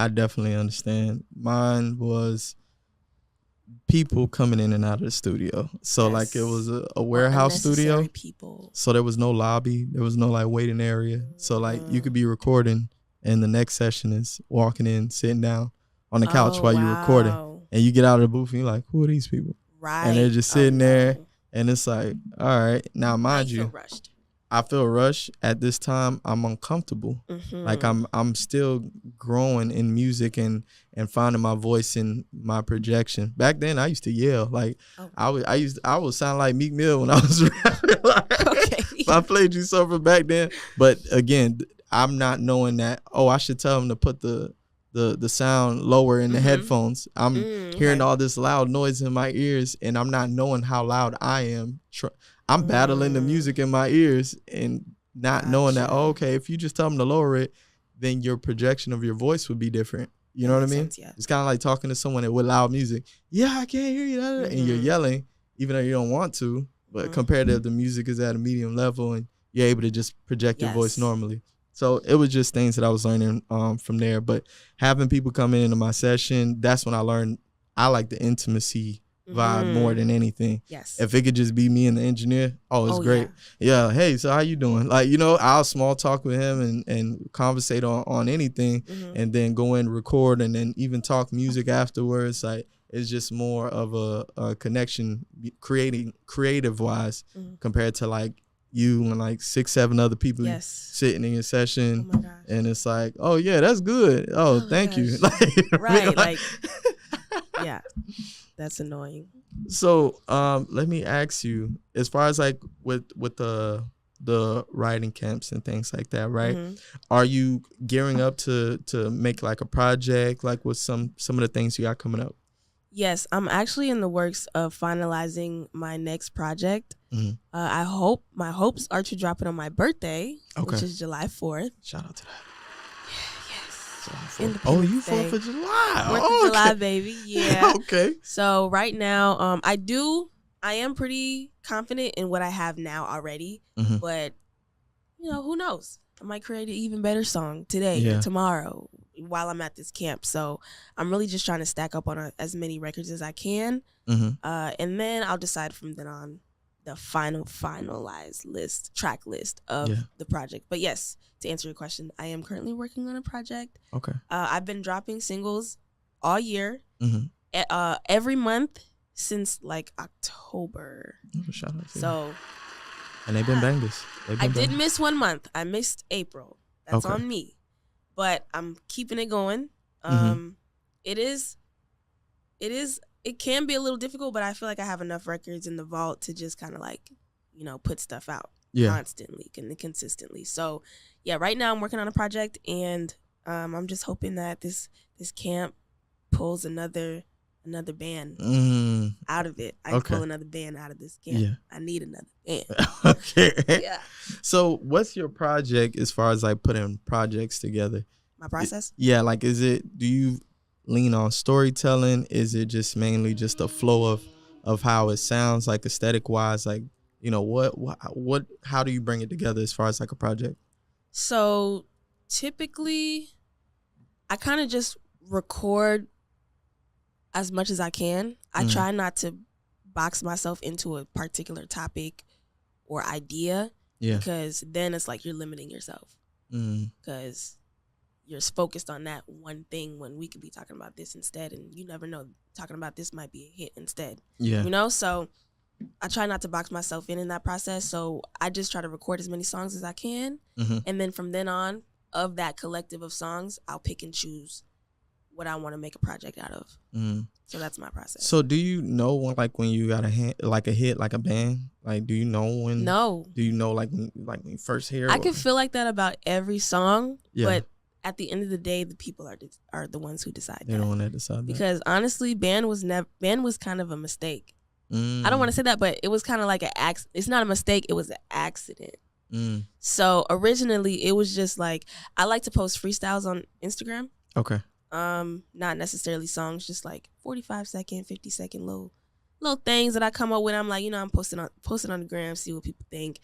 I definitely understand. Mine was people coming in and out of the studio. So like it was a warehouse studio. People. So there was no lobby. There was no like waiting area. So like you could be recording and the next session is walking in, sitting down on the couch while you're recording. And you get out of the booth and you're like, who are these people? Right. And they're just sitting there and it's like, all right. Now mind you, feel rushed. I feel rushed at this time. I'm uncomfortable. Like I'm still growing in music and finding my voice in my projection. Back then I used to yell. Like I would sound like Meek Mill when I was rapping. Like, I played you something back then. But again, I'm not knowing that, I should tell him to put the sound lower in the headphones. I'm hearing all this loud noise in my ears and I'm not knowing how loud I am. I'm battling the music in my ears and not knowing that, okay, if you just tell them to lower it, then your projection of your voice would be different. You know what I mean? Sense, yeah. It's kind of like talking to someone with loud music. Yeah, I can't hear you. And you're yelling, even though you don't want to. But compared to if the music is at a medium level and you're able to just project your voice normally. So it was just things that I was learning from there. But having people come into my session, that's when I learned I like the intimacy vibe more than anything. Yes. If it could just be me and the engineer, it's great. Yeah. Hey, so how you doing? Like, I'll small talk with him and conversate on anything and then go in, record, and then even talk music afterwards. Like, it's just more of a connection creative wise compared to like you and like 6-7 other people sitting in your session. Oh my gosh. And it's like, oh yeah, that's good. Thank you. Right. Like, yeah. That's annoying. So let me ask you, as far as like with the writing camps and things like that, right? Are you gearing up to make like a project, like with some of the things you got coming up? Yes, I'm actually in the works of finalizing my next project. My hopes are to drop it on my birthday, which is July 4th. Shout out to that. Independence you Day. 4th of July. 4th of July, baby. Yeah. Okay. So right now, I am pretty confident in what I have now already, but who knows? I might create an even better song today or tomorrow while I'm at this camp. So I'm really just trying to stack up on as many records as I can. And then I'll decide from then on the finalized track list of the project. But yes, to answer your question, I am currently working on a project. Okay. I've been dropping singles all year, every month since like October. Shout out to you. And they've been bangers. I did miss 1 month. I missed April. That's on me. But I'm keeping it going. It can be a little difficult, but I feel like I have enough records in the vault to just kind of like, put stuff out constantly and consistently. So yeah, right now I'm working on a project and I'm just hoping that this camp pulls another band out of it. I can pull another band out of this camp. Yeah. I need another band. Okay. Yeah. So what's your project as far as like putting projects together? My process? Like do you lean on storytelling? Is it just mainly just a flow of how it sounds, like aesthetic wise? Like, what how do you bring it together as far as like a project? So typically I kind of just record as much as I can. I try not to box myself into a particular topic or idea because then it's like you're limiting yourself because you're focused on that one thing when we could be talking about this instead, and you never know, talking about this might be a hit instead. So I try not to box myself in that process. So I just try to record as many songs as I can, and then from then on, of that collective of songs, I'll pick and choose what I want to make a project out of. So that's my process. So do you know when you got a hit, like a band? Like, do you know when? No. Do you know like when you first hear? I can feel like that about every song, but at the end of the day, the people are the ones who decide. They're the one that decide. Because honestly, band was kind of a mistake. I don't want to say that, but it was kind of like it's not a mistake. It was an accident. So originally, it was just like I like to post freestyles on Instagram. Okay. Not necessarily songs, just like 45-second, 50-second little things that I come up with. I'm like, I'm posting on the gram, see what people think,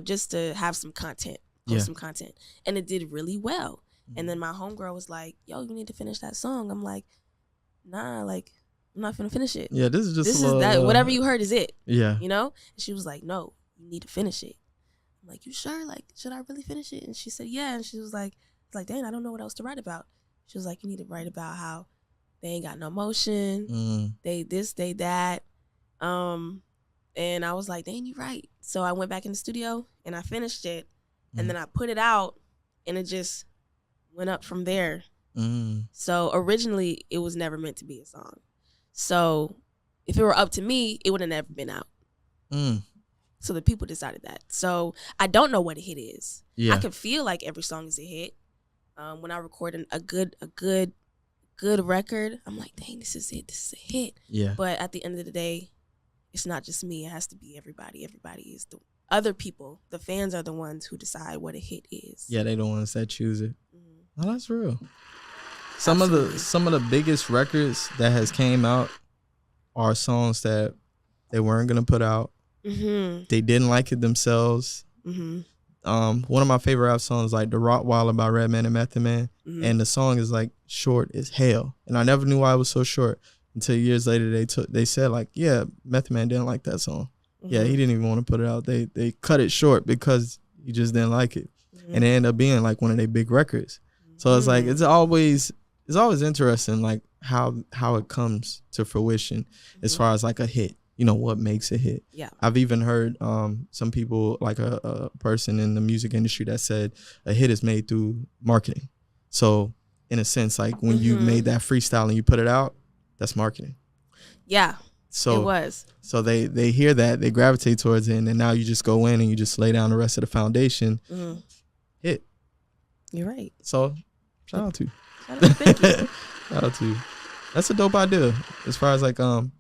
just to have some content, post some content, and it did really well. And then my homegirl was like, yo, you need to finish that song. I'm like, nah, like, I'm not gonna finish it. Yeah, this is just that whatever you heard is it. Yeah. You know? And she was like, no, you need to finish it. I'm like, you sure? Like, should I really finish it? And she said, yeah. And she was like, dang, I don't know what else to write about. She was like, you need to write about how they ain't got no motion. They this, they that. And I was like, dang, you right. So I went back in the studio and I finished it. And then I put it out and it just went up from there. So originally it was never meant to be a song. So if it were up to me, it would have never been out. So the people decided that. So I don't know what a hit is. I can feel like every song is a hit. When I record a good record, I'm like, dang, this is it. This is a hit. Yeah. But at the end of the day, it's not just me. It has to be everybody. Everybody is the other people. The fans are the ones who decide what a hit is. Yeah, they the ones that choose it. Oh, that's real. Some of the biggest records that has came out are songs that they weren't gonna put out. They didn't like it themselves. One of my favorite rap songs, like "The Rottweiler" by Redman and Method Man, and the song is like short as hell, and I never knew why it was so short until years later they said like, yeah, Method Man didn't like that song. Yeah, he didn't even want to put it out. They cut it short because he just didn't like it, and it ended up being like one of their big records. So it's like it's always interesting like how it comes to fruition as far as like a hit. You know, what makes a hit. Yeah. I've even heard some people, like a person in the music industry that said a hit is made through marketing. So in a sense, like when you made that freestyle and you put it out, that's marketing. Yeah. So it was. So they hear that, they gravitate towards it, and then now you just go in and you just lay down the rest of the foundation. Hit. You're right. So shout out to you. Thank you. Shout out to you. That's a dope idea as far as like put